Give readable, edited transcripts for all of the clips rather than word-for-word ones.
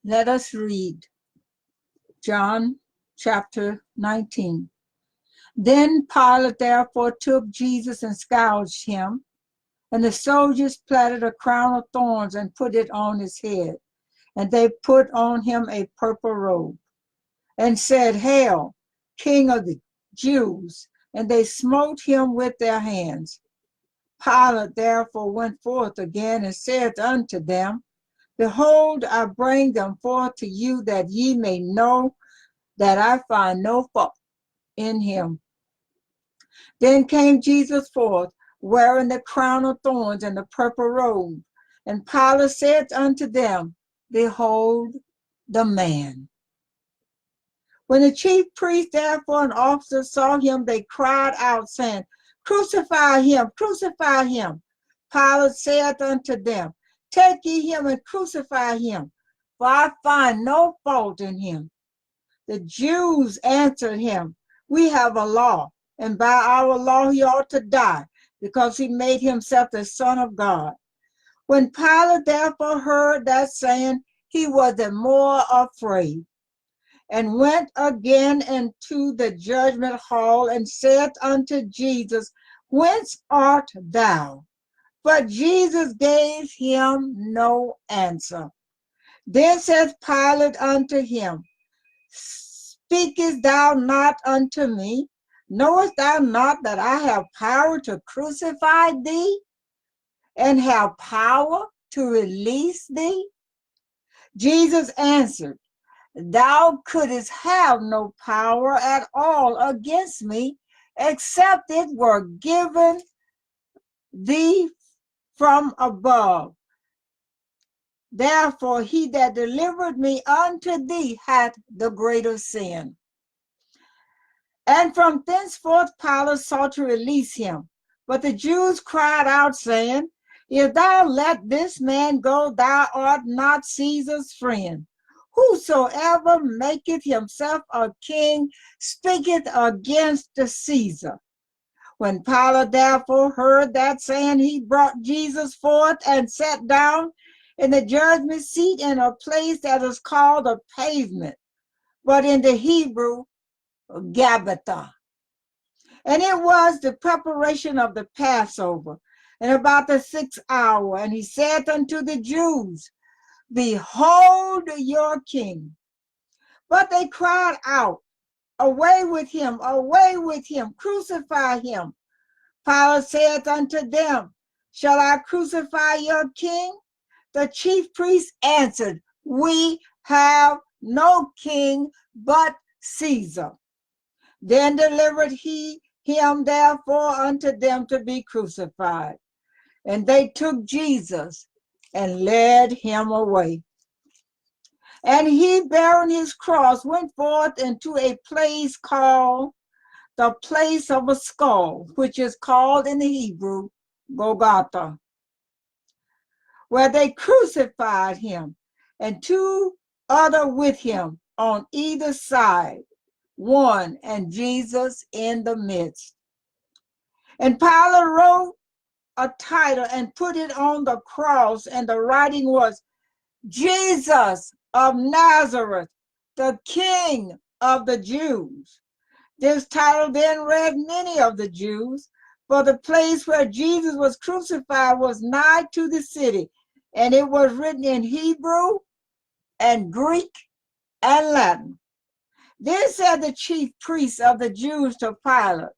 Let us read John chapter 19. Then Pilate therefore took Jesus and scourged him, and the soldiers platted a crown of thorns and put it on his head. And they put on him a purple robe, and said, Hail, King of the Jews! And they smote him with their hands. Pilate therefore went forth again and said unto them, Behold, I bring them forth to you, that ye may know that I find no fault in him. Then came Jesus forth, wearing the crown of thorns and the purple robe. And Pilate said unto them, Behold the man. When the chief priest therefore and officers saw him, they cried out, saying, Crucify him, crucify him. Pilate saith unto them, Take ye him and crucify him, for I find no fault in him. The Jews answered him, We have a law, and by our law he ought to die, because he made himself the Son of God. When Pilate therefore heard that saying, he was the more afraid, and went again into the judgment hall, and said unto Jesus, Whence art thou? But Jesus gave him no answer. Then saith Pilate unto him, Speakest thou not unto me? Knowest thou not that I have power to crucify thee, and have power to release thee? Jesus answered, Thou couldst have no power at all against me, except it were given thee from above. Therefore he that delivered me unto thee hath the greater sin. And from thenceforth Pilate sought to release him. But the Jews cried out, saying, If thou let this man go, thou art not Caesar's friend. Whosoever maketh himself a king speaketh against the Caesar. When Pilate therefore heard that saying, he brought Jesus forth and sat down in the judgment seat in a place that is called a pavement, but in the Hebrew, Gabbatha. And it was the preparation of the Passover, and about the 6th hour. And he said unto the Jews, Behold your king. But they cried out, Away with him, crucify him. Pilate saith unto them, Shall I crucify your king? The chief priests answered, We have no king but Caesar. Then delivered he him therefore unto them to be crucified. And they took Jesus and led him away. And he, bearing his cross, went forth into a place called the place of a skull, which is called in the Hebrew, Golgotha, where they crucified him, and two other with him on either side, one and Jesus in the midst. And Pilate wrote a title and put it on the cross, and the writing was, Jesus of Nazareth, the King of the Jews. This title then read many of the Jews, for the place where Jesus was crucified was nigh to the city, and it was written in Hebrew and Greek and Latin. Then said the chief priests of the Jews to Pilate,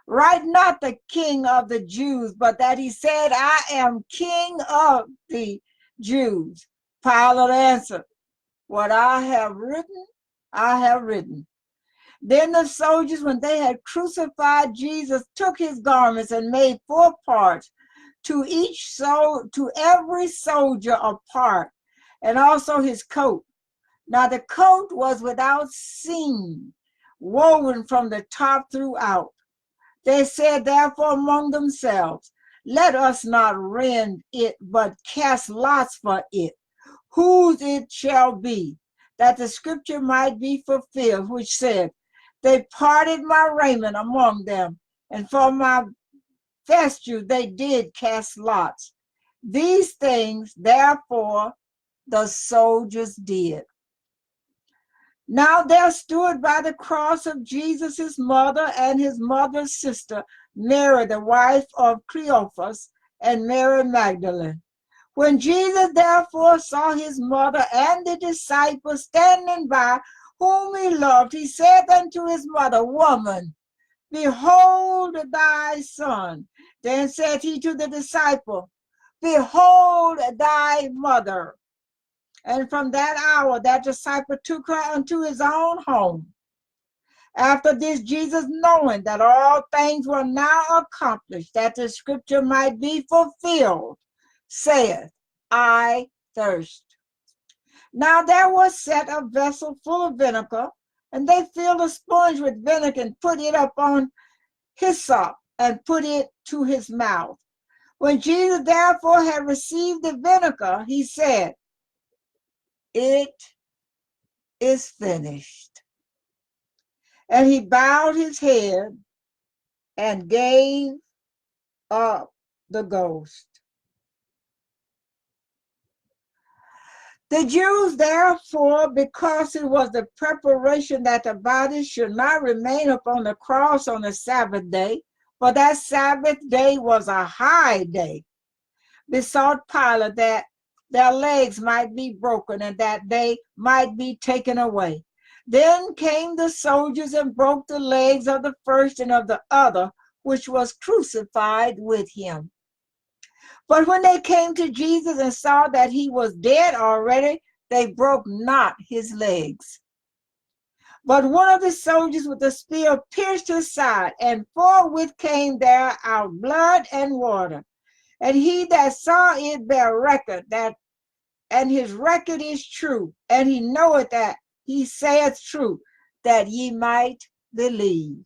Write not the King of the Jews, but that he said, I am King of the Jews. Pilate answered, What I have written, I have written. Then the soldiers, when they had crucified Jesus, took his garments and made 4 parts, to every soldier a part, and also his coat. Now the coat was without seam, woven from the top throughout. They said therefore among themselves, Let us not rend it, but cast lots for it, whose it shall be, that the scripture might be fulfilled, which said, They parted my raiment among them, and for my vesture they did cast lots. These things, therefore, the soldiers did. Now there stood by the cross of Jesus his mother and his mother's sister, Mary, the wife of Cleophas, and Mary Magdalene. When Jesus therefore saw his mother and the disciples standing by, whom he loved, he said unto his mother, Woman, behold thy son. Then said he to the disciple, Behold thy mother. And from that hour that disciple took her unto his own home. After this, Jesus, knowing that all things were now accomplished, that the scripture might be fulfilled, saith, I thirst. Now there was set a vessel full of vinegar, and they filled a sponge with vinegar and put it upon hyssop and put it to his mouth. When Jesus therefore had received the vinegar, he said, It is finished. And he bowed his head and gave up the ghost. The Jews therefore, because it was the preparation that the body should not remain upon the cross on the Sabbath day, for that Sabbath day was a high day, besought Pilate that their legs might be broken and that they might be taken away. Then came the soldiers and broke the legs of the first and of the other, which was crucified with him. But when they came to Jesus and saw that he was dead already, they broke not his legs. But one of the soldiers with a spear pierced his side, and forthwith came there out blood and water. And he that saw it bare record that, and his record is true, and he knoweth that he saith true, that ye might believe.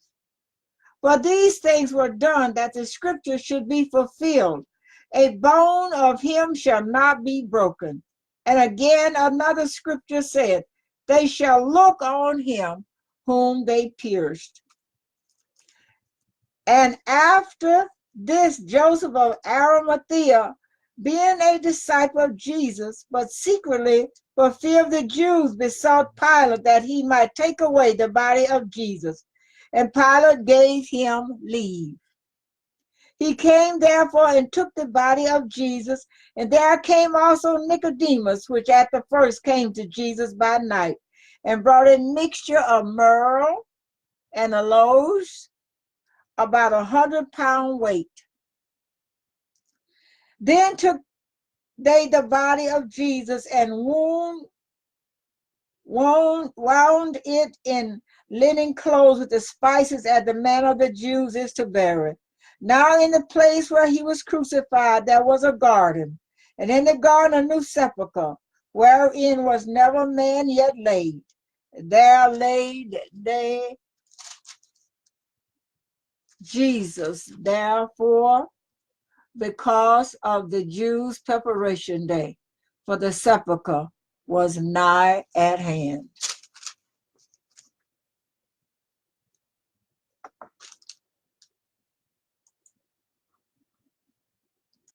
For these things were done that the scripture should be fulfilled. A bone of him shall not be broken. And again another scripture said, They shall look on him whom they pierced. And after this, Joseph of Arimathea, being a disciple of Jesus, but secretly for fear of the Jews, besought Pilate that he might take away the body of Jesus. And Pilate gave him leave. He came therefore and took the body of Jesus, and there came also Nicodemus, which at the first came to Jesus by night, and brought a mixture of myrrh and aloes, about 100-pound weight. Then took they the body of Jesus and wound it in linen clothes with the spices, as the manner of the Jews is to bury. Now in the place where he was crucified there was a garden, and in the garden a new sepulchre, wherein was never man yet laid. There laid they Jesus. Therefore, because of the Jews' preparation day, for the sepulchre was nigh at hand.